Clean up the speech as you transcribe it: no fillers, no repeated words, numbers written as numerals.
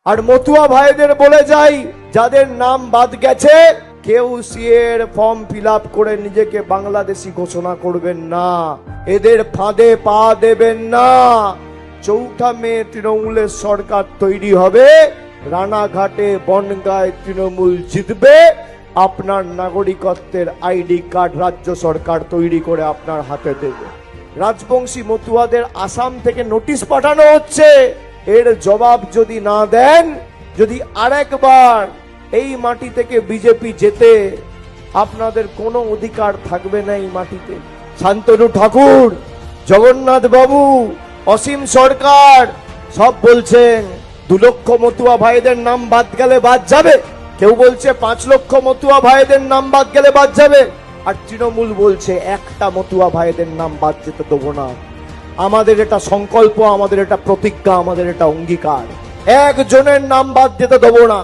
আর মতুয়া ভাইদের বলে যাই, যাদের নাম বাদ গেছে, কেউ সিএর ফর্ম ফিল আপ করে নিজেকে বাংলাদেশি ঘোষণা করবেন না, এদের ফাঁদে পা দেবেন না। 4 মে তৃণমূলের সরকার তৈরি হবে, রানাঘাটে বনগাঁয় তৃণমূল জিতবে, আপনার নাগরিকত্বের আইডি কার্ড রাজ্য সরকার তৈরি করে আপনার হাতে দেবে। রাজবংশী মতুয়াদের আসাম থেকে নোটিশ পাঠানো হচ্ছে, এর জবাব যদি না দেন, যদি আরেকবার এই মাটি থেকে বিজেপি জেতে, আপনাদের কোনো অধিকার থাকবে না এই মাটিতে। শান্তনু ঠাকুর, জগন্নাথ বাবু, অসীম সরকার সব বলছেন 2 লক্ষ মতুয়া ভাইদের নাম বাদ গেলে বাদ যাবে, কেউ বলছে 5 লক্ষ মতুয়া ভাইদের নাম বাদ গেলে বাদ যাবে, আর তৃণমূল বলছে একটা মতুয়া ভাইদের নাম বাদ যেতে দেবো না। আমাদের এটা সংকল্প, আমাদের এটা প্রতিজ্ঞা, আমাদের এটা অঙ্গীকার, একজনের নাম বাদ যেতে দেবো না।